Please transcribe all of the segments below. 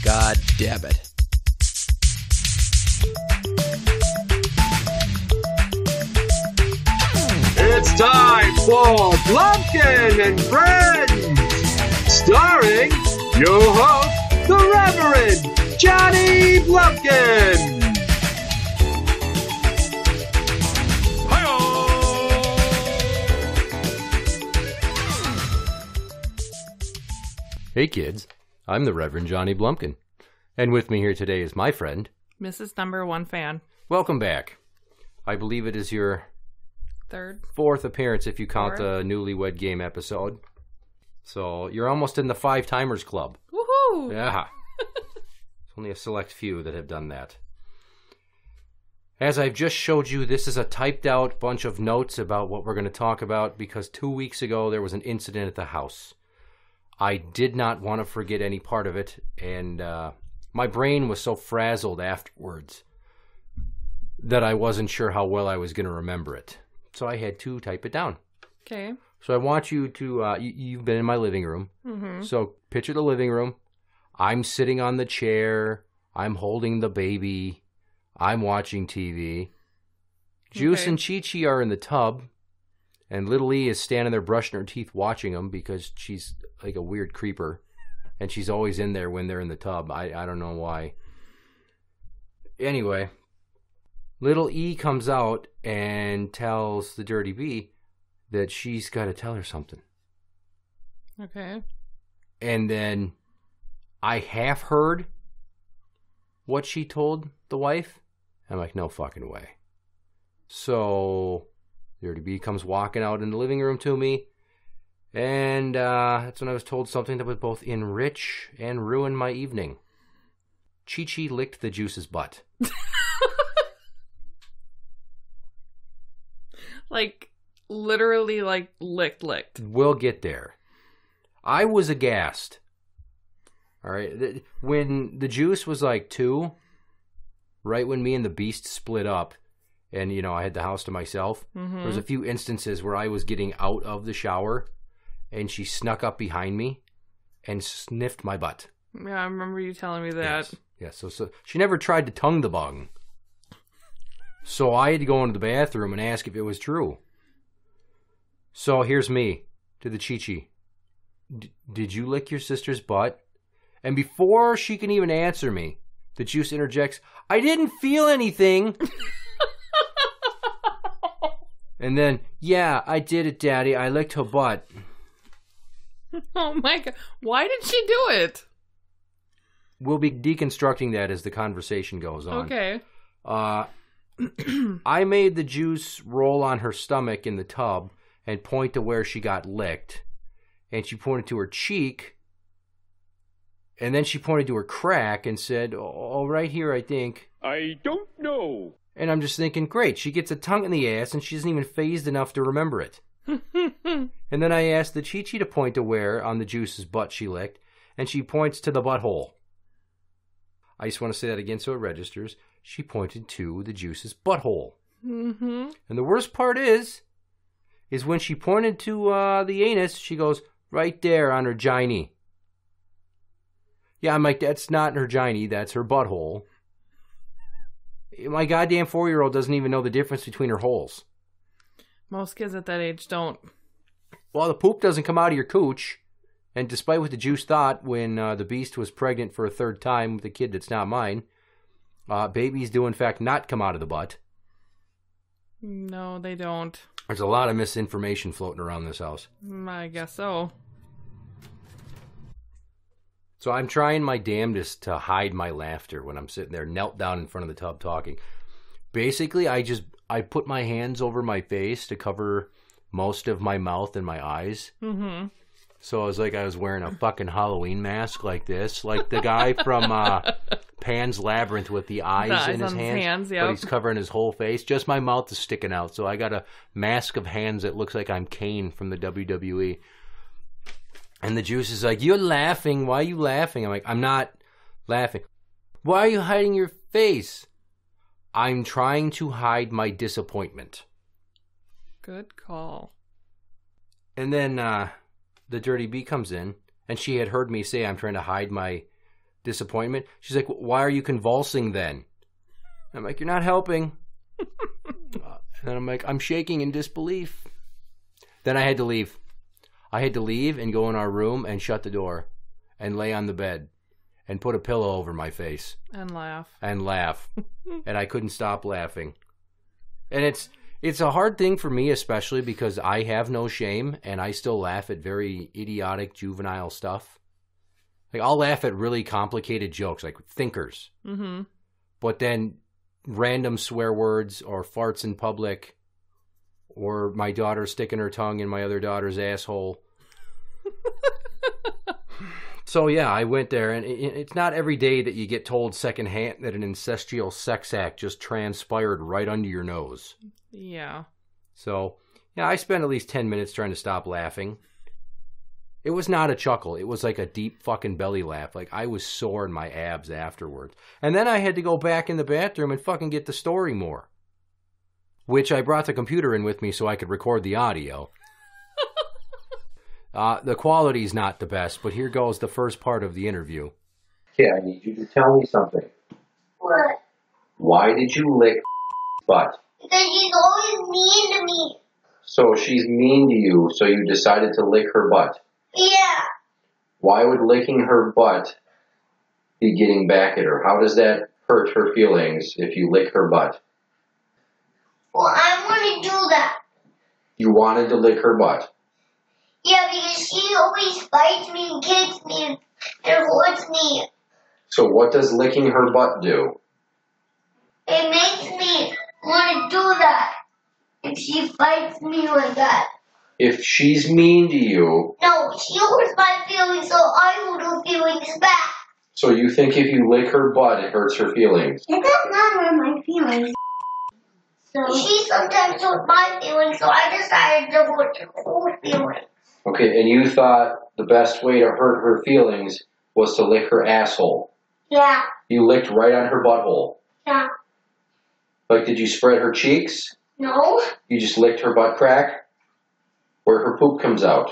God damn it. It's time for Blumpkin&Friends, starring your host, the Reverend Johnny Blumpkin. Hey kids, I'm the Reverend Johnny Blumpkin, and with me here today is my friend, Mrs. Number One Fan. Welcome back. I believe it is your fourth appearance if you count the Newlywed Game episode. So you're almost in the 5-timers club. Woohoo! Yeah. There's only a select few that have done that. As I've just showed you, this is a typed out bunch of notes about what we're going to talk about because 2 weeks ago there was an incident at the house. I did not want to forget any part of it, and my brain was so frazzled afterwards that I wasn't sure how well I was going to remember it. So I had to type it down. Okay. So I want you to, you've been in my living room. Mm-hmm. So picture the living room. I'm sitting on the chair. I'm holding the baby. I'm watching TV. Juice and Chi-Chi are in the tub. And little E is standing there brushing her teeth watching them because she's like a weird creeper. And she's always in there when they're in the tub. I don't know why. Anyway, little E comes out and tells the Dirty Bee that she's got to tell her something. Okay. And then I half heard what she told the wife. I'm like, no fucking way. So Dirty Bee comes walking out in the living room to me. And that's when I was told something that would both enrich and ruin my evening. Chi-Chi licked the Juice's butt. Like, literally, like, licked. We'll get there. I was aghast. All right. When the Juice was like 2, right when me and the Beast split up, and, you know, I had the house to myself, there was a few instances where I was getting out of the shower, and she snuck up behind me and sniffed my butt. Yeah, I remember you telling me that. Yes. So she never tried to tongue the bung. So I had to go into the bathroom and ask if it was true. So here's me to the Chi-Chi. Did you lick your sister's butt? And before she can even answer me, the Juice interjects, I didn't feel anything. And then, yeah, I did it, Daddy. I licked her butt. Oh my God. Why did she do it? We'll be deconstructing that as the conversation goes on. Okay. I made the Juice roll on her stomach in the tub and point to where she got licked. And she pointed to her cheek. And then she pointed to her crack and said, oh, right here, I think. I don't know. And I'm just thinking, great, she gets a tongue in the ass and she isn't even phased enough to remember it. And then I asked the Chi-Chi to point to where on the Juice's butt she licked, and she points to the butthole. I just want to say that again so it registers. She pointed to the Juice's butthole. Mm-hmm. And the worst part is when she pointed to the anus, she goes, right there on her giny. Yeah, I'm like, that's not her giny, that's her butthole. My goddamn 4-year-old doesn't even know the difference between her holes. Most kids at that age don't. Well, the poop doesn't come out of your cooch. And despite what the Juice thought when the Beast was pregnant for a 3rd time with a kid that's not mine, babies do in fact not come out of the butt. No, they don't. There's a lot of misinformation floating around this house. I guess so. So I'm trying my damnedest to hide my laughter when I'm sitting there, knelt down in front of the tub talking. Basically, I put my hands over my face to cover most of my mouth and my eyes. Mm-hmm. So it was like I was wearing a fucking Halloween mask like this. Like the guy from Pan's Labyrinth with the eyes in his hands. Yep. But he's covering his whole face. Just my mouth is sticking out. So I got a mask of hands that looks like I'm Kane from the WWE. And the Juice is like, you're laughing. Why are you laughing? I'm like, I'm not laughing. Why are you hiding your face? I'm trying to hide my disappointment. Good call. And then the Dirty Bee comes in, and she had heard me say I'm trying to hide my disappointment. She's like, why are you convulsing then? I'm like, you're not helping. And I'm like, I'm shaking in disbelief. Then I had to leave. I had to leave and go in our room and shut the door and lay on the bed and put a pillow over my face. And laugh. And laugh. And I couldn't stop laughing. And it's a hard thing for me, especially because I have no shame and I still laugh at very idiotic, juvenile stuff. Like, I'll laugh at really complicated jokes, like thinkers. Mm-hmm. But then random swear words or farts in public or my daughter sticking her tongue in my other daughter's asshole. So, yeah, I went there, and it's not every day that you get told secondhand that an incestual sex act just transpired right under your nose. Yeah. So, yeah, I spent at least 10 minutes trying to stop laughing. It was not a chuckle. It was like a deep fucking belly laugh. Like, I was sore in my abs afterwards. And then I had to go back in the bathroom and fucking get the story more. Which I brought the computer in with me so I could record the audio. The quality's not the best, but here goes the first part of the interview. Okay, I need you to tell me something. What? Why did you lick butt? Because she's always mean to me. So she's mean to you, so you decided to lick her butt. Yeah. Why would licking her butt be getting back at her? How does that hurt her feelings if you lick her butt? Well, I want to do that. You wanted to lick her butt. Yeah, because she always fights me and kicks me and hurts me. So what does licking her butt do? It makes me want to do that. If she fights me like that. If she's mean to you... No, she hurts my feelings, so I hurt her feelings back. So you think if you lick her butt, it hurts her feelings? It does not hurt my feelings. So she sometimes hurts my feelings, so I decided to hurt her feelings. Okay, and you thought the best way to hurt her feelings was to lick her asshole. Yeah. You licked right on her butthole. Yeah. Like, did you spread her cheeks? No. You just licked her butt crack? Where her poop comes out?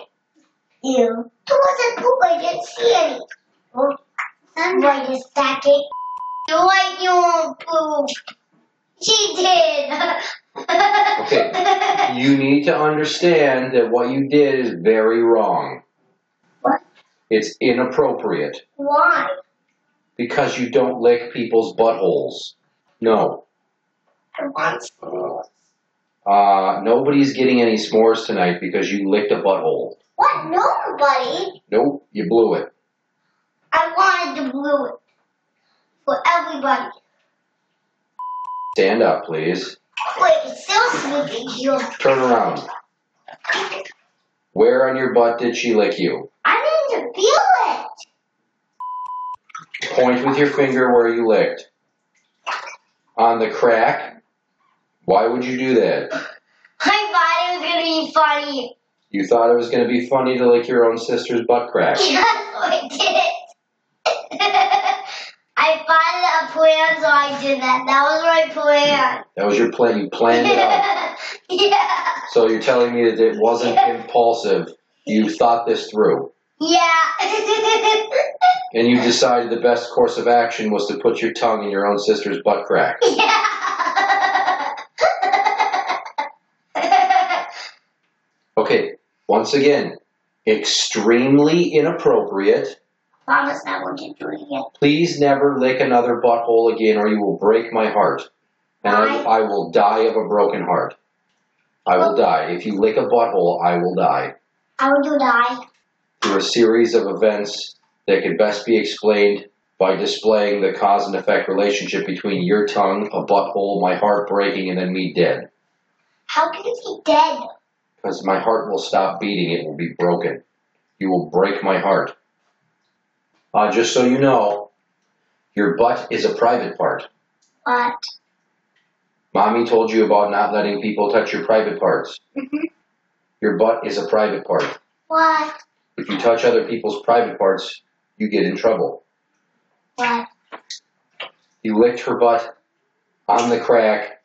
Ew. It wasn't poop, I didn't see any. Oh, right, you static. You like your poop. She did. Okay, you need to understand that what you did is very wrong. What? It's inappropriate. Why? Because you don't lick people's buttholes. No. I want s'mores. Nobody's getting any s'mores tonight because you licked a butthole. What? Nobody. Nope, you blew it. I wanted to blow it. For everybody. Stand up, please. Wait, it's still sleeping here. Turn around. Where on your butt did she lick you? I need to feel it. Point with your finger where you licked. On the crack? Why would you do that? I thought it was going to be funny. You thought it was going to be funny to lick your own sister's butt crack. Yes, I did. I thought of a plan, so I did that. That was my plan. That was your plan. You planned it out. Yeah. So you're telling me that it wasn't impulsive. You thought this through. Yeah. And you decided the best course of action was to put your tongue in your own sister's butt crack. Yeah. Okay, once again, extremely inappropriate. Promise never to do it again. Please never lick another butthole again or you will break my heart. And I will die of a broken heart. I will die. If you lick a butthole, I will die. How would you die? Through a series of events that could best be explained by displaying the cause and effect relationship between your tongue, a butthole, my heart breaking, and then me dead. How can you be dead? Because my heart will stop beating, it will be broken. You will break my heart. Just so you know, your butt is a private part. What? Mommy told you about not letting people touch your private parts. Mm-hmm. Your butt is a private part. What? If you touch other people's private parts, you get in trouble. What? You licked her butt on the crack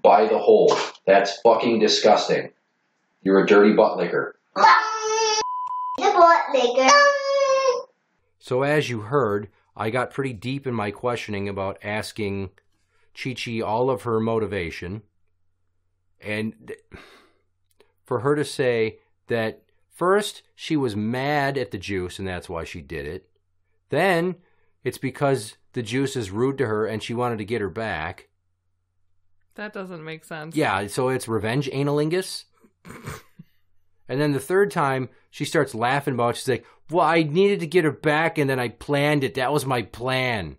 by the hole. That's fucking disgusting. You're a dirty butt licker. The butt licker. So as you heard, I got pretty deep in my questioning about asking Chi-Chi all of her motivation. And for her to say that first she was mad at the juice and that's why she did it. Then it's because the juice is rude to her and she wanted to get her back. That doesn't make sense. Yeah, so it's revenge analingus. And then the third time, she starts laughing about it. She's like, well, I needed to get her back, and then I planned it. That was my plan.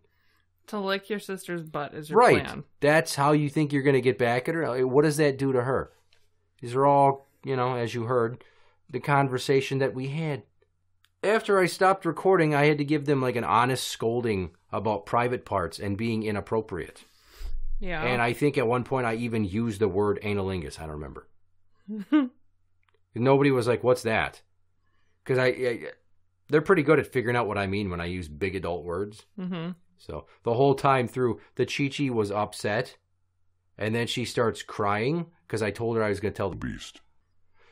To lick your sister's butt is your right. plan. That's how you think you're going to get back at her? What does that do to her? These are all, as you heard, the conversation that we had. After I stopped recording, I had to give them like an honest scolding about private parts and being inappropriate. Yeah. And I think at one point I even used the word analingus. I don't remember. Nobody was like, what's that? Because they're pretty good at figuring out what I mean when I use big adult words. Mm-hmm. So the whole time through, the Chi-Chi was upset. And then she starts crying because I told her I was going to tell the beast.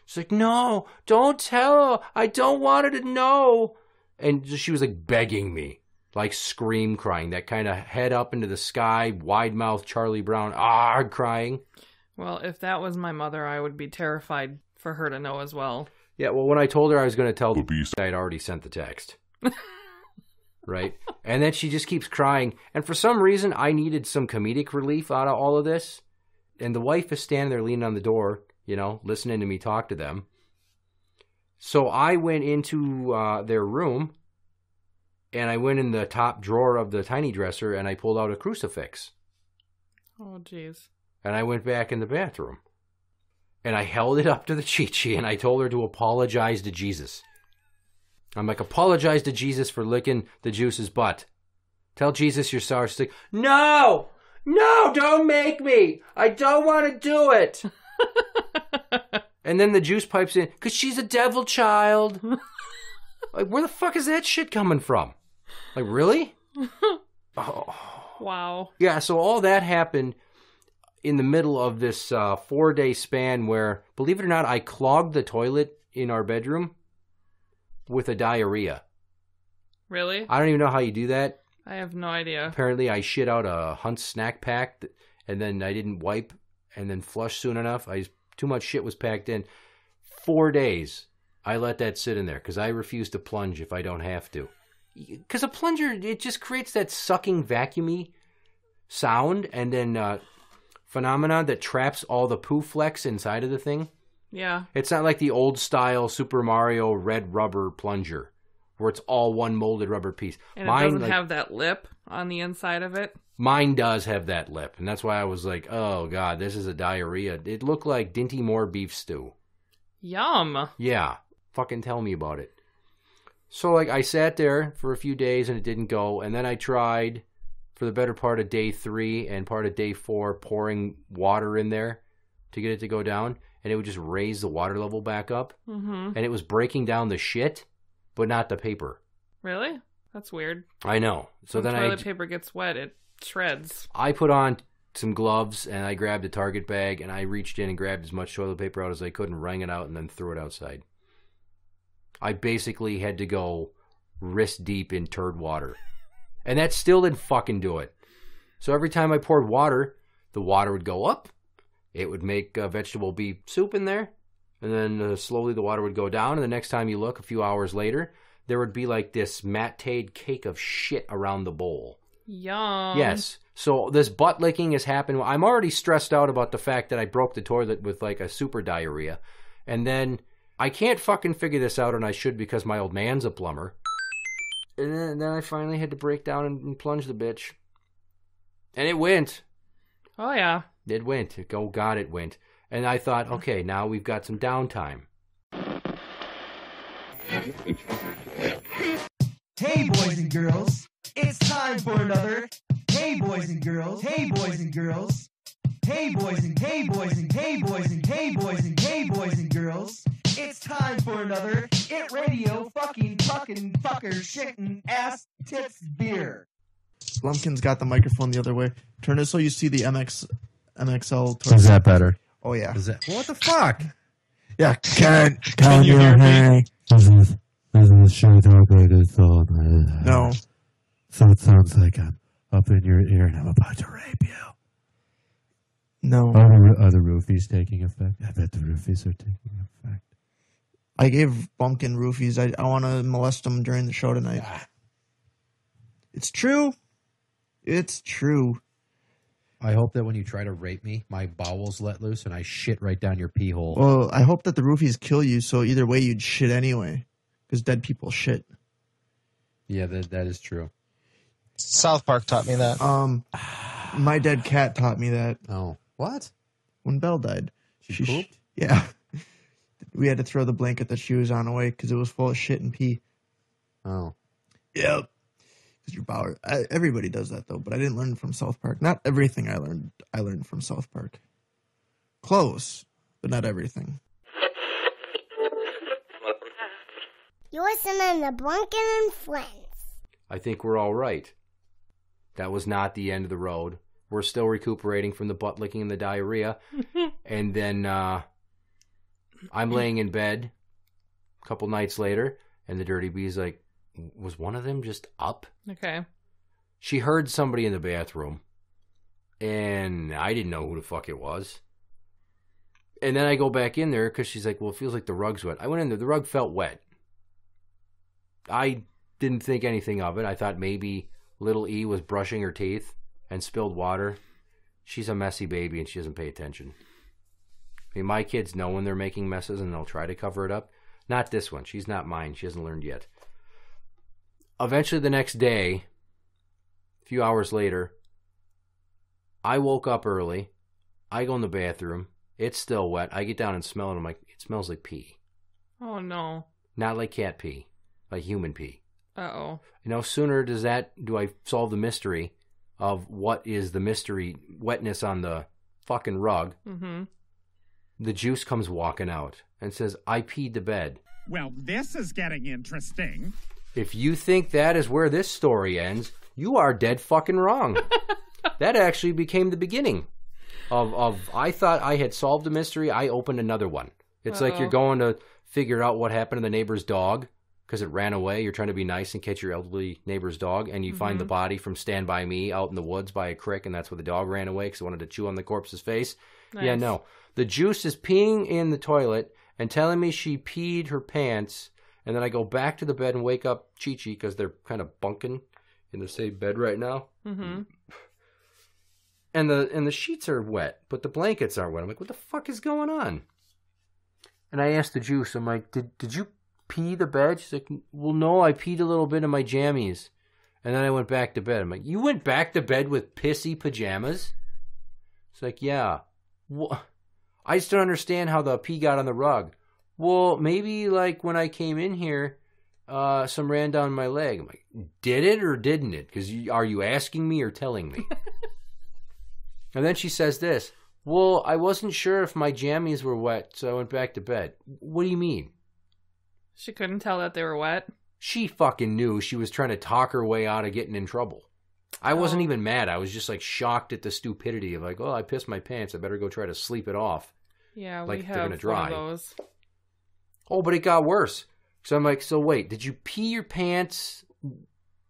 She's like, no, don't tell her. I don't want her to know. And she was like begging me, like scream crying, that kind of head up into the sky, wide mouth Charlie Brown, crying. Well, if that was my mother, I would be terrified for her to know as well. Yeah, well, when I told her I was going to tell the beast, I'd already sent the text. Right? And then she just keeps crying. And for some reason, I needed some comedic relief out of all of this. And the wife is standing there leaning on the door, listening to me talk to them. So I went into their room, and I went in the top drawer of the tiny dresser, and I pulled out a crucifix. Oh, jeez. And I went back in the bathroom. And I held it up to the Chi-Chi, and I told her to apologize to Jesus. I'm like, apologize to Jesus for licking the juice's butt. Tell Jesus you're sorry. She's like, no, don't make me. I don't want to do it. And then the juice pipes in, because she's a devil child. Like, where the fuck is that shit coming from? Like, really? Oh. Wow. Yeah, so all that happened in the middle of this 4-day span where, believe it or not, I clogged the toilet in our bedroom with a diarrhea. Really? I don't even know how you do that. I have no idea. Apparently, I shit out a Hunt's snack pack, and then I didn't wipe and then flush soon enough. Too much shit was packed in. 4 days, I let that sit in there because I refuse to plunge if I don't have to. Because a plunger, it just creates that sucking, vacuumy sound, and then phenomena that traps all the poo flecks inside of the thing. Yeah. It's not like the old style Super Mario red rubber plunger where it's all one molded rubber piece. And it doesn't have that lip on the inside of it? Mine does have that lip. And that's why I was like, oh, God, this is a diarrhea. It looked like Dinty Moore beef stew. Yum. Yeah. Fucking tell me about it. So, I sat there for a few days and it didn't go. And then I tried for the better part of day 3 and part of day 4 pouring water in there to get it to go down. And it would just raise the water level back up. Mm-hmm. And it was breaking down the shit, but not the paper. Really? That's weird. I know. So when then toilet paper gets wet, it shreds. I put on some gloves and I grabbed a Target bag and I reached in and grabbed as much toilet paper out as I could and wrung it out and then threw it outside. I basically had to go wrist deep in turd water. And that still didn't fucking do it. So every time I poured water, the water would go up. It would make vegetable beef soup in there. And then slowly the water would go down. And the next time you look, a few hours later, there would be like this matte cake of shit around the bowl. Yum. Yes. So this butt licking has happened. I'm already stressed out about the fact that I broke the toilet with like a super diarrhea. And then I can't fucking figure this out, and I should because my old man's a plumber. And then I finally had to break down and plunge the bitch. And it went. Oh, yeah. It went. Oh, God, it went. And I thought, okay, now we've got some downtime. Hey, boys and girls. It's time for another Hey, boys and girls. Hey, boys and girls. Hey, boys and hey, boys and hey, boys and hey, boys and hey, boys and girls. It's time for another ITradio fucking fucker shitting ass tits beer. Blumpkin's got the microphone the other way. Turn it so you see the MXL. Is that better? Oh, yeah. Is that what the fuck? Yeah. Can you hear me? This is shit talk like it's all. No. So it sounds like I'm up in your ear and I'm about to rape you. No. Are the roofies taking effect? I bet the roofies are taking effect. I gave Bumpkin roofies. I want to molest him during the show tonight. It's true. It's true. I hope that when you try to rape me, my bowels let loose and I shit right down your pee hole. Well, I hope that the roofies kill you, so either way you'd shit anyway. Because dead people shit. Yeah, that is true. South Park taught me that. My dead cat taught me that. Oh. What? When Belle died. She pooped? Yeah. We had to throw the blanket that she was on away because it was full of shit and pee. Oh. Yep. Because your bowel. Everybody does that, though, but I didn't learn from South Park. Not everything I learned from South Park. Close, but not everything. You're listening to Blumpkin&Friends. I think we're all right. That was not the end of the road. We're still recuperating from the butt licking and the diarrhea. And then I'm laying in bed a couple nights later, and the dirty bee's like, was one of them just up? Okay. She heard somebody in the bathroom, and I didn't know who the fuck it was. And then I go back in there because she's like, well, it feels like the rug's wet. I went in there. The rug felt wet. I didn't think anything of it. I thought maybe little E was brushing her teeth and spilled water. She's a messy baby and she doesn't pay attention. I mean, my kids know when they're making messes and they'll try to cover it up. Not this one. She's not mine. She hasn't learned yet. Eventually the next day, a few hours later, I woke up early. I go in the bathroom. It's still wet. I get down and smell it. I'm like, it smells like pee. Oh, no. Not like cat pee. Like human pee. Uh-oh. No sooner do I solve the mystery of what is the mystery wetness on the fucking rug. Mm-hmm. The juice comes walking out and says, I peed the bed. Well, this is getting interesting. If you think that is where this story ends, you are dead fucking wrong. That actually became the beginning of I thought I had solved a mystery. I opened another one. It's like you're going to figure out what happened to the neighbor's dog because it ran away. You're trying to be nice and catch your elderly neighbor's dog, and you find the body from Stand By Me out in the woods by a creek, and that's where the dog ran away because it wanted to chew on the corpse's face. Nice. Yeah, no. The juice is peeing in the toilet and telling me she peed her pants, and then I go back to the bed and wake up Chi-Chi because they're kind of bunking in the same bed right now. Mm-hmm. And the sheets are wet, but the blankets aren't wet. I'm like, what the fuck is going on? And I asked the juice, I'm like, did you pee the bed? She's like, well, no, I peed a little bit in my jammies. And then I went back to bed. I'm like, you went back to bed with pissy pajamas? It's like, yeah. Well, I just don't understand how the pee got on the rug. Well, maybe like when I came in here, some ran down my leg. I'm like, did it or didn't it? Because are you asking me or telling me? And then she says this, well, I wasn't sure if my jammies were wet, so I went back to bed. What do you mean? She couldn't tell that they were wet? She fucking knew. She was trying to talk her way out of getting in trouble. I wasn't even mad. I was just like shocked at the stupidity of like, oh, I pissed my pants. I better go try to sleep it off. Yeah, like we have one of those. Oh, but it got worse. So I'm like, so wait, did you pee your pants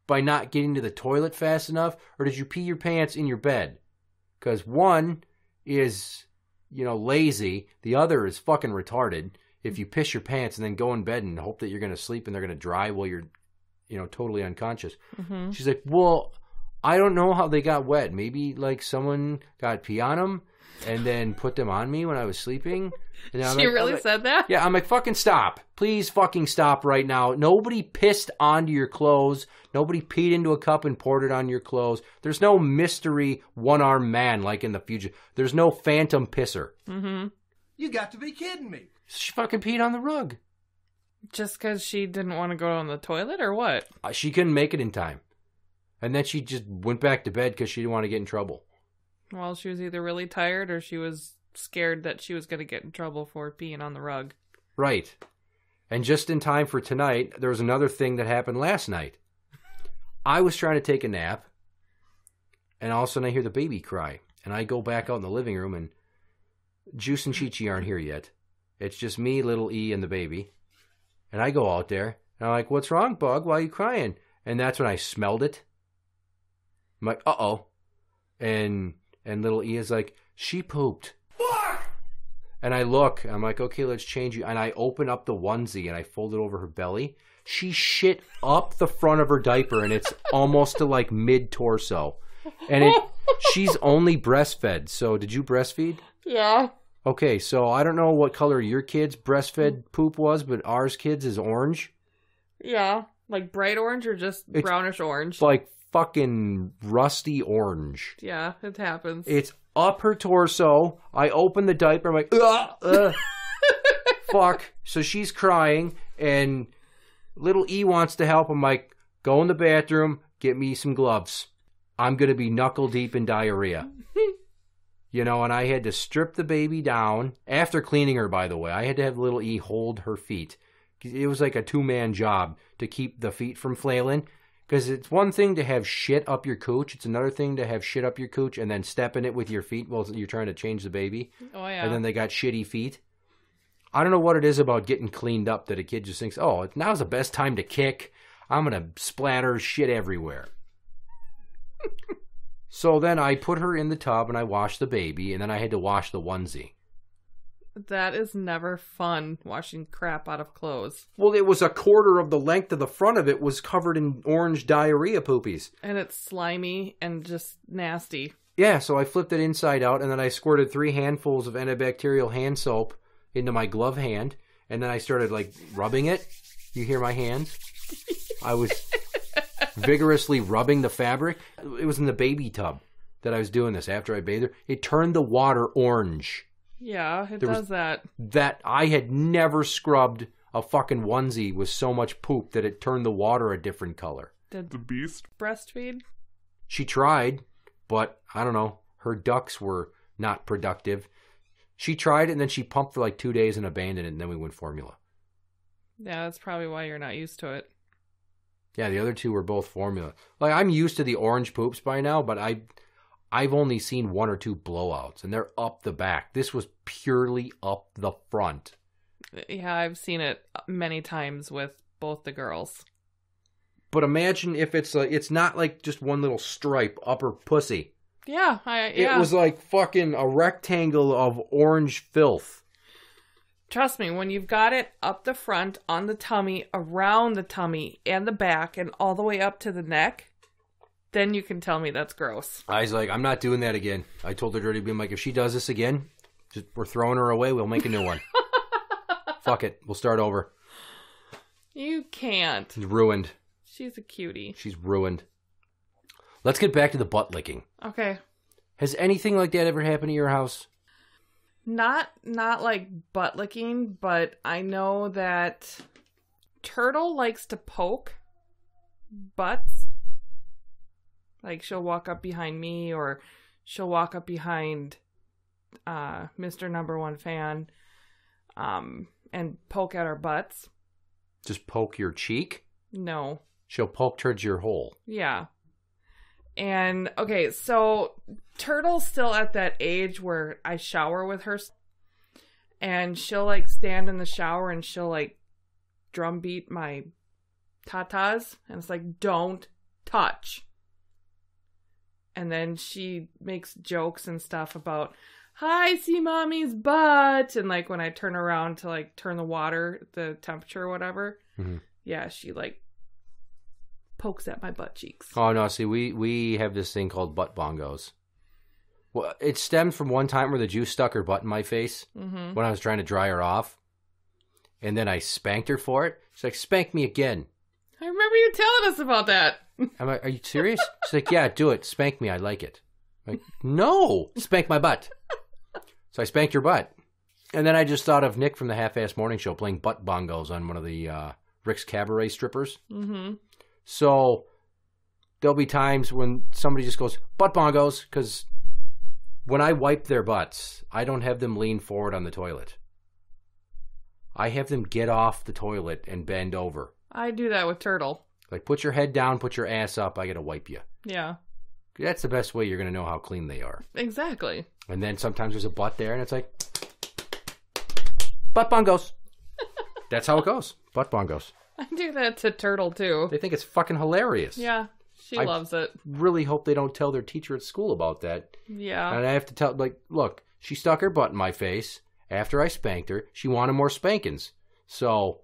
by not getting to the toilet fast enough? Or did you pee your pants in your bed? Because one is, lazy. The other is fucking retarded. If you piss your pants and then go in bed and hope that you're going to sleep and they're going to dry while you're, totally unconscious. Mm-hmm. She's like, well, I don't know how they got wet. Maybe like someone got pee on them and then put them on me when I was sleeping. And she really said that? Yeah, I'm like, fucking stop. Please fucking stop right now. Nobody pissed onto your clothes. Nobody peed into a cup and poured it on your clothes. There's no mystery one-armed man like in the future. There's no phantom pisser. Mm-hmm. You got to be kidding me. She fucking peed on the rug. Just because she didn't want to go on the toilet or what? She couldn't make it in time. And then she just went back to bed because she didn't want to get in trouble. Well, she was either really tired or she was scared that she was going to get in trouble for peeing on the rug. Right. And just in time for tonight, there was another thing that happened last night. I was trying to take a nap, and all of a sudden I hear the baby cry. And I go back out in the living room, and Juice and Chi-Chi aren't here yet. It's just me, little E, and the baby. And I go out there, and I'm like, what's wrong, Bug? Why are you crying? And that's when I smelled it. I'm like, uh-oh. And little E is like, she pooped. Fuck! And I look, I'm like, okay, let's change you. And I open up the onesie and I fold it over her belly. She shit up the front of her diaper and it's almost to like mid-torso. And she's only breastfed. So did you breastfeed? Yeah. Okay, so I don't know what color your kid's breastfed poop was, but ours kids is orange. Yeah. Like bright orange or just brownish orange? Like fucking rusty orange. Yeah, it happens. It's up her torso. I open the diaper. I'm like, fuck. So she's crying, and little E wants to help. I'm like, go in the bathroom, get me some gloves. I'm going to be knuckle deep in diarrhea. You know, and I had to strip the baby down. After cleaning her, by the way, I had to have little E hold her feet. It was like a two-man job to keep the feet from flailing. Because it's one thing to have shit up your cooch. It's another thing to have shit up your cooch and then step in it with your feet while you're trying to change the baby. Oh, yeah. And then they got shitty feet. I don't know what it is about getting cleaned up that a kid just thinks, oh, now's the best time to kick. I'm going to splatter shit everywhere. So then I put her in the tub and I washed the baby, and then I had to wash the onesie. That is never fun, washing crap out of clothes. Well, it was a quarter of the length of the front of it was covered in orange diarrhea poopies. And it's slimy and just nasty. Yeah, so I flipped it inside out, and then I squirted 3 handfuls of antibacterial hand soap into my glove hand, and then I started, like, rubbing it. You hear my hands? I was vigorously rubbing the fabric. It was in the baby tub that I was doing this after I bathed her. It turned the water orange. Yeah, it does that. That I had never scrubbed a fucking onesie with so much poop that it turned the water a different color. Did the beast breastfeed? She tried, but I don't know. Her ducts were not productive. She tried it and then she pumped for like 2 days and abandoned it, and then we went formula. Yeah, that's probably why you're not used to it. Yeah, the other two were both formula. Like, I'm used to the orange poops by now, but I've only seen 1 or 2 blowouts, and they're up the back. This was purely up the front. Yeah, I've seen it many times with both the girls. But imagine if it's not like just one little stripe up her pussy. Yeah, It was like fucking a rectangle of orange filth. Trust me, when you've got it up the front, on the tummy, around the tummy, and the back, and all the way up to the neck, then you can tell me that's gross. I was like, I'm not doing that again. I told her dirty, being like, if she does this again, we're throwing her away. We'll make a new one. Fuck it. We'll start over. You can't. She's ruined. She's a cutie. She's ruined. Let's get back to the butt licking. Okay. Has anything like that ever happened to your house? Not like butt licking, but I know that Turtle likes to poke butts. Like, she'll walk up behind me, or she'll walk up behind Mr. Number One Fan and poke at our butts. Just poke your cheek? No. She'll poke towards your hole. Yeah. And, okay, so Turtle's still at that age where I shower with her. And she'll, like, stand in the shower and she'll, like, drum beat my tatas. And it's like, don't touch. And then she makes jokes and stuff about, hi, see mommy's butt. And, like, when I turn around to, like, turn the water, the temperature or whatever, yeah, she, like, pokes at my butt cheeks. Oh, no, see, we have this thing called butt bongos. Well, it stemmed from one time where the Jew stuck her butt in my face when I was trying to dry her off. And then I spanked her for it. She's like, spank me again. I remember you telling us about that. I'm like, are you serious? She's like, yeah, do it. Spank me. I like it. I'm like, no, spank my butt. So I spanked her butt. And then I just thought of Nick from the Half-Ass Morning Show playing butt bongos on one of the Rick's Cabaret strippers. So there'll be times when somebody just goes, butt bongos, because when I wipe their butts, I don't have them lean forward on the toilet. I have them get off the toilet and bend over. I do that with Turtle. Like, put your head down, put your ass up, I gotta wipe you. Yeah. That's the best way you're gonna know how clean they are. Exactly. And then sometimes there's a butt there, and it's like, butt bongos. That's how it goes. Butt bongos. I do that to Turtle, too. They think it's fucking hilarious. Yeah. She loves it. Really hope they don't tell their teacher at school about that. Yeah. And I have to tell, look, she stuck her butt in my face after I spanked her. She wanted more spankings. So,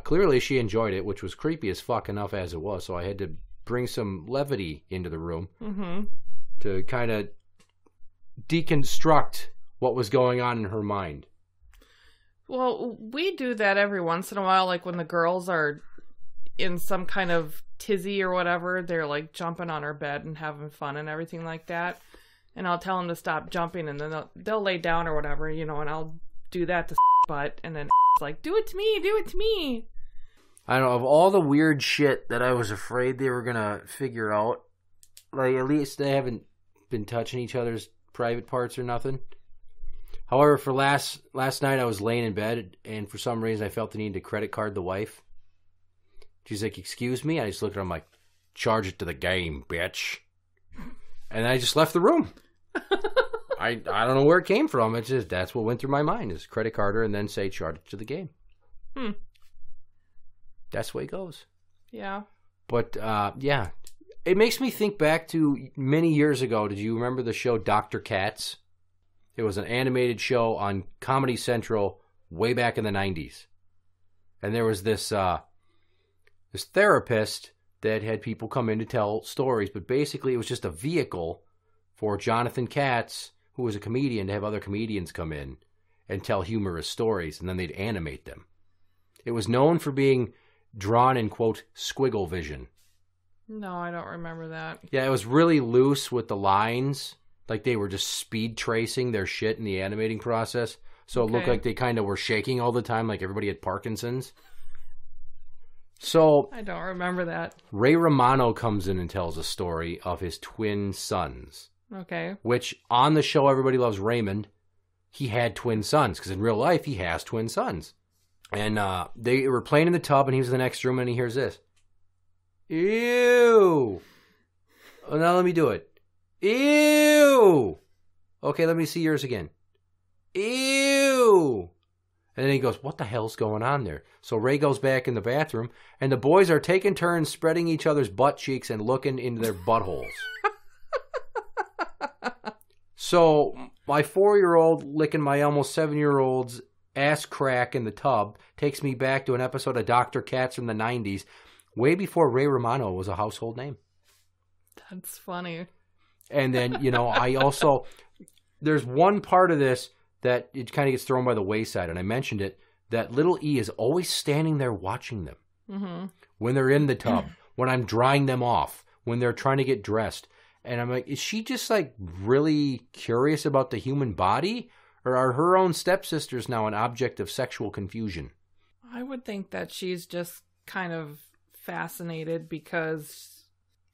clearly she enjoyed it, which was creepy as fuck enough as it was. So I had to bring some levity into the room to kind of deconstruct what was going on in her mind. Well, we do that every once in a while, like when the girls are in some kind of tizzy or whatever, they're like jumping on our bed and having fun and everything like that. And I'll tell them to stop jumping, and then they'll lay down or whatever, and I'll do that to butt, and then it's like, do it to me. I don't know, of all the weird shit that I was afraid they were going to figure out, like, at least they haven't been touching each other's private parts or nothing. However, for last night I was laying in bed, and for some reason I felt the need to credit card the wife. She's like, excuse me? I just looked at her, I'm like, charge it to the game, bitch. And I just left the room. I don't know where it came from. It's just, that's what went through my mind, is credit card her and then say, charge it to the game. That's the way it goes. Yeah. But, yeah. It makes me think back to many years ago. Did you remember the show Dr. Katz? It was an animated show on Comedy Central way back in the 90s. And there was this therapist that had people come in to tell stories, but basically it was just a vehicle for Jonathan Katz, who was a comedian, to have other comedians come in and tell humorous stories, and then they'd animate them. It was known for being drawn in, quote, squiggle vision. No, I don't remember that. Yeah, it was really loose with the lines, like they were just speed tracing their shit in the animating process, so it looked like they kind of were shaking all the time, like everybody had Parkinson's. So I don't remember that. Ray Romano comes in and tells a story of his twin sons. Okay. Which, on the show Everybody Loves Raymond, he had twin sons, because in real life he has twin sons. And they were playing in the tub, and he was in the next room, and he hears this. Ew. Oh, now let me do it. Ew. Okay, let me see yours again. Ew. And then he goes, what the hell's going on there? So Ray goes back in the bathroom, and the boys are taking turns spreading each other's butt cheeks and looking into their buttholes. So my 4-year-old licking my almost 7-year-old's ass crack in the tub takes me back to an episode of Dr. Katz from the 90s, way before Ray Romano was a household name. That's funny. And then, I also, there's one part of this that it kind of gets thrown by the wayside, and I mentioned it, that little E is always standing there watching them. When they're in the tub, when I'm drying them off, when they're trying to get dressed. And I'm like, is she just like really curious about the human body? Or are her own stepsisters now an object of sexual confusion? I would think that she's just kind of fascinated because,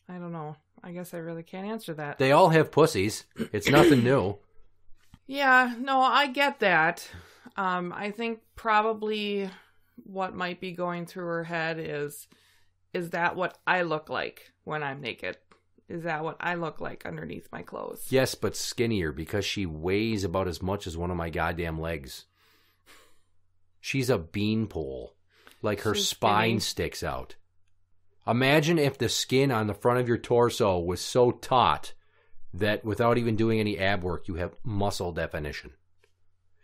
I don't know. I guess I really can't answer that. They all have pussies. It's nothing new. Yeah, no, I get that. I think probably what might be going through her head is that what I look like when I'm naked? Is that what I look like underneath my clothes? Yes, but skinnier, because she weighs about as much as one of my goddamn legs. She's a beanpole. Like her spine sticks out. Imagine if the skin on the front of your torso was so taut that without even doing any ab work, you have muscle definition.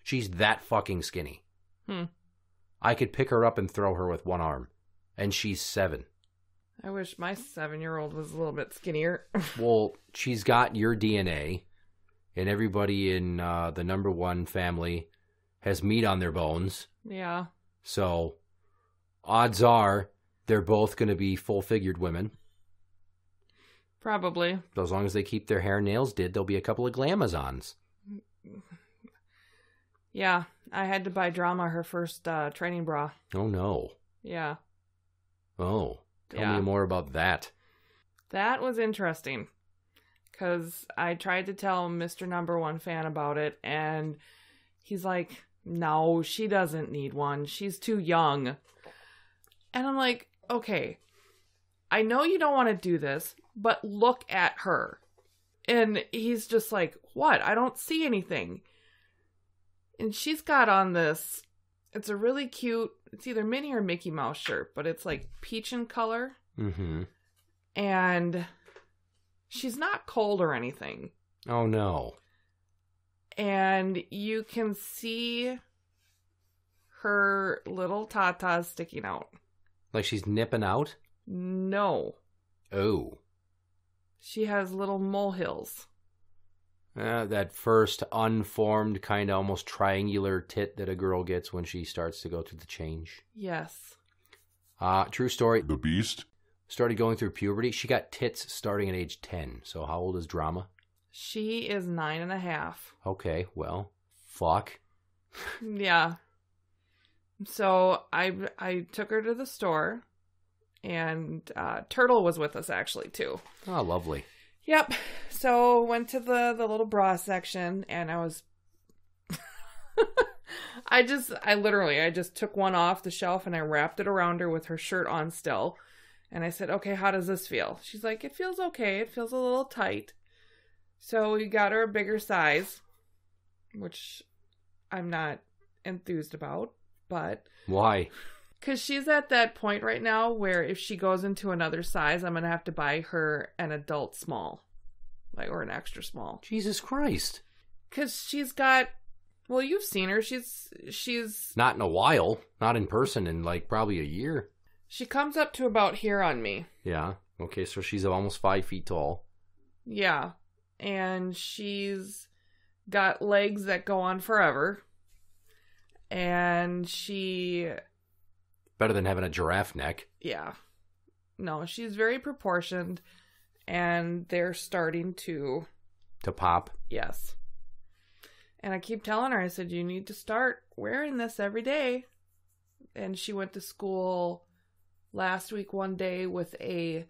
She's that fucking skinny. I could pick her up and throw her with one arm. And she's 7. I wish my 7-year-old was a little bit skinnier. Well, she's got your DNA, and everybody in the number 1 family has meat on their bones. Yeah. So, odds are they're both going to be full-figured women. Probably. So as long as they keep their hair and nails did, there'll be a couple of glamazons. Yeah, I had to buy Drama her first training bra. Oh, no. Yeah. Oh, tell me more about that. That was interesting, because I tried to tell Mr. Number 1 fan about it, and he's like, no, she doesn't need one. She's too young. And I'm like, okay, I know you don't want to do this, but look at her. And he's just like, what? I don't see anything. And she's got on this, it's a really cute, it's either Minnie or Mickey Mouse shirt, but it's like peach in color. Mm-hmm. And she's not cold or anything. Oh, no. And you can see her little tatas sticking out. Like she's nipping out? No. Oh. She has little molehills. That first unformed, kind of almost triangular tit that a girl gets when she starts to go through the change. Yes. True story. The Beast? Started going through puberty. She got tits starting at age 10. So how old is Drama? She is 9.5. Okay, well, fuck. Yeah. So I took her to the store, and Turtle was with us actually too. Oh, lovely. Yep. So went to the little bra section, and I was I just took one off the shelf and I wrapped it around her with her shirt on still. And I said, "Okay, how does this feel?" She's like, "It feels okay. It feels a little tight." So we got her a bigger size, which I'm not enthused about, but... Why? Because she's at that point right now where if she goes into another size, I'm going to have to buy her an adult small. Or an extra small. Jesus Christ. Because she's got... Well, you've seen her. She's... Not in a while. Not in person in probably a year. She comes up to about here on me. Yeah. Okay, so she's almost 5 feet tall. Yeah. And she's got legs that go on forever. And she... Better than having a giraffe neck. Yeah. No, she's very proportioned. And they're starting to... To pop. Yes. And I keep telling her, I said, you need to start wearing this every day. And she went to school last week one day with I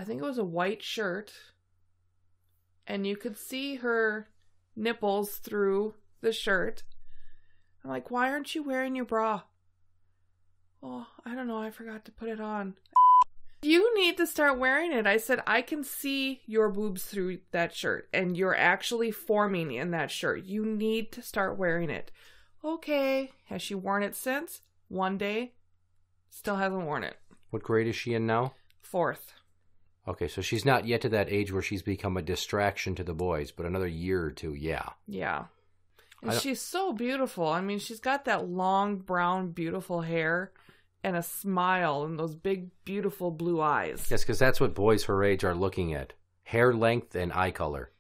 think it was a white shirt. And you could see her nipples through the shirt. I'm like, why aren't you wearing your bra? Oh, I don't know. I forgot to put it on. You need to start wearing it. I said, I can see your boobs through that shirt. And you're actually forming in that shirt. You need to start wearing it. Okay. Has she worn it since? One day. Still hasn't worn it. What grade is she in now? 4th. Okay, so she's not yet to that age where she's become a distraction to the boys, but another year or two, yeah. Yeah. And she's so beautiful. I mean, she's got that long, brown, beautiful hair and a smile and those big, beautiful blue eyes. Yes, because that's what boys her age are looking at. Hair length and eye color.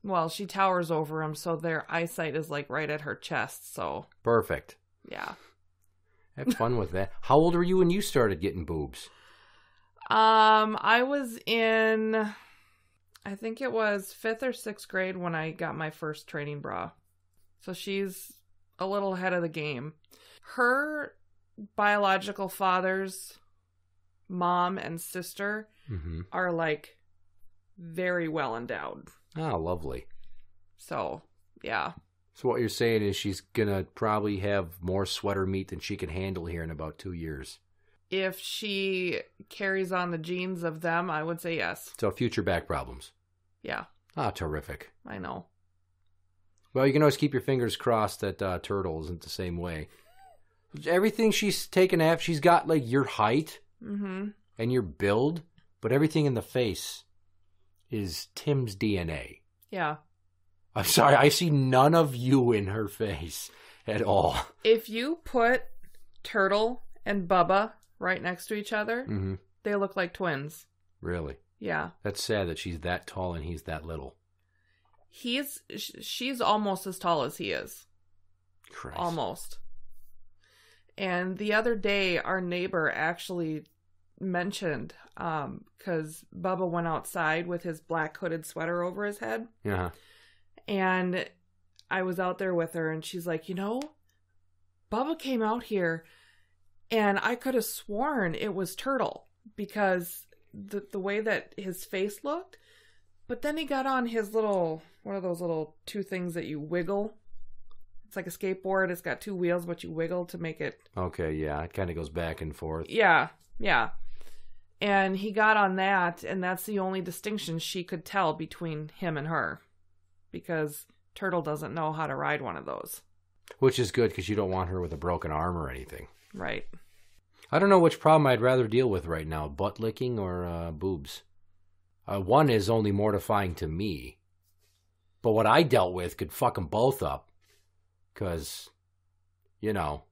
Well, she towers over them, so their eyesight is right at her chest, so... Perfect. Yeah. Have fun with that. How old were you when you started getting boobs? I was in, I think it was 5th or 6th grade when I got my first training bra. So she's a little ahead of the game. Her biological father's mom and sister are very well endowed. Oh, lovely. So, yeah. So what you're saying is she's going to probably have more sweater meat than she can handle here in about 2 years. If she carries on the genes of them, I would say yes. So future back problems. Yeah. Ah, terrific. I know. Well, you can always keep your fingers crossed that Turtle isn't the same way. Everything she's taken after, she's got your height and your build, but everything in the face is Tim's DNA. Yeah. I'm sorry, I see none of you in her face at all. If you put Turtle and Bubba right next to each other, they look like twins. Really? Yeah. That's sad that she's that tall and he's that little. She's almost as tall as he is. Christ. Almost. And the other day, our neighbor actually mentioned, because Bubba went outside with his black hooded sweater over his head. Yeah. And I was out there with her, and she's like, Bubba came out here, and I could have sworn it was Turtle, because the way that his face looked. But then he got on his one of those little 2 things that you wiggle. It's like a skateboard. It's got 2 wheels, but you wiggle to make it... Okay, yeah. It kind of goes back and forth. Yeah, yeah. And he got on that, and that's the only distinction she could tell between him and her. Because Turtle doesn't know how to ride one of those. Which is good, because you don't want her with a broken arm or anything. Right. I don't know which problem I'd rather deal with right now, butt licking or boobs. One is only mortifying to me. But what I dealt with could fuck them both up. Because, you know,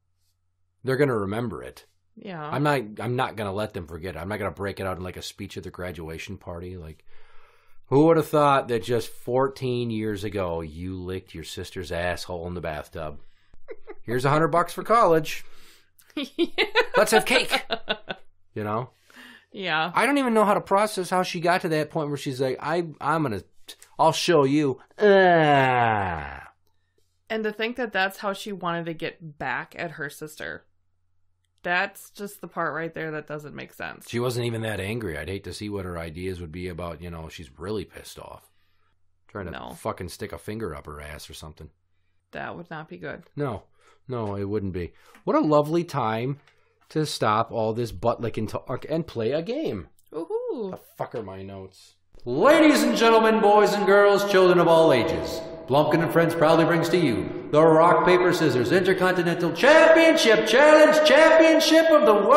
they're going to remember it. Yeah. I'm not going to let them forget it. I'm not going to break it out in like a speech at their graduation party. Like, who would have thought that just 14 years ago you licked your sister's asshole in the bathtub? Here's $100 for college. Yeah. Let's have cake. You know? Yeah. I don't even know how to process how she got to that point where she's like, I'll show you. And to think that that's how she wanted to get back at her sister. That's just the part right there that doesn't make sense. She wasn't even that angry. I'd hate to see what her ideas would be about, you know, she's really pissed off. Trying to fucking stick a finger up her ass or something. That would not be good. No, it wouldn't be. What a lovely time to stop all this butt licking talk and play a game. Woohoo. The fuck are my notes? Ladies and gentlemen, boys and girls, children of all ages, Blumpkin and Friends proudly brings to you the Rock, Paper, Scissors Intercontinental Championship Challenge Championship of the World!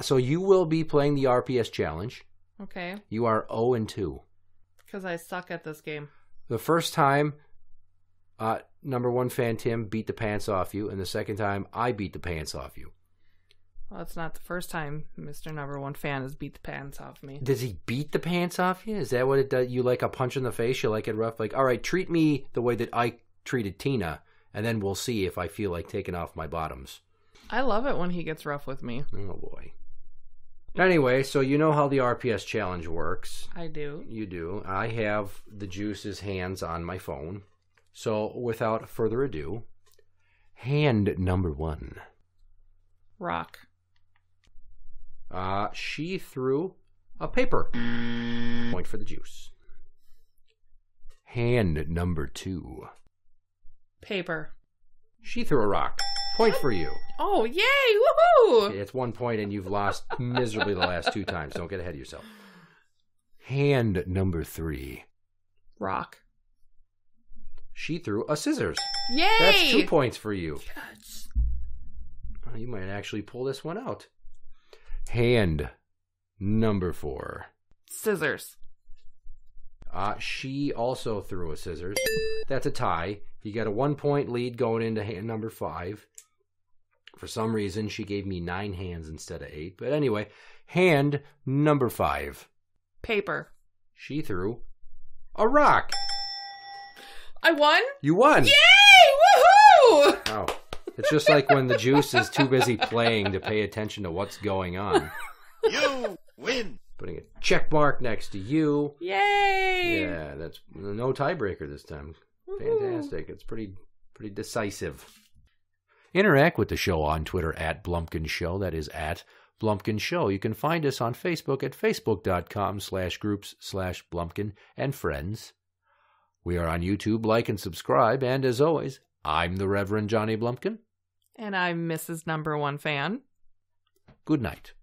So you will be playing the RPS Challenge. Okay. You are 0-2. Because I suck at this game. The first time, number one fan Tim beat the pants off you, and the second time, I beat the pants off you. Well, it's not the first time Mr. Number One Fan has beat the pants off me. Does he beat the pants off you? Is that what it does? You like a punch in the face? You like it rough? Like, all right, treat me the way that I treated Tina, and then we'll see if I feel like taking off my bottoms. I love it when he gets rough with me. Oh, boy. Anyway, so you know how the RPS challenge works. I do. You do. I have the Juice's hands on my phone. So without further ado, hand number 1. Rock. She threw a paper. Point for the Juice. Hand number 2. Paper. She threw a rock. Point for you. Oh, yay! Woohoo! It's 1 point and you've lost miserably the last 2 times. Don't get ahead of yourself. Hand number 3. Rock. She threw a scissors. Yay! That's 2 points for you. Yes. You might actually pull this one out. Hand number 4. Scissors. She also threw a scissors. That's a tie. You got a 1 point lead going into hand number 5. For some reason, she gave me 9 hands instead of 8. But anyway, hand number 5. Paper. She threw a rock. I won? You won. Yay! Woohoo! Oh, it's just like when the Juice is too busy playing to pay attention to what's going on. You win. Putting a check mark next to you. Yay! Yeah, that's no tiebreaker this time. Woo-hoo. Fantastic. It's pretty decisive. Interact with the show on Twitter at Blumpkin Show. That is at Blumpkin Show. You can find us on Facebook at facebook.com/groups/Blumpkin and Friends. We are on YouTube. Like and subscribe. And as always, I'm the Reverend Johnny Blumpkin. And I'm Mrs. Number One Fan. Good night.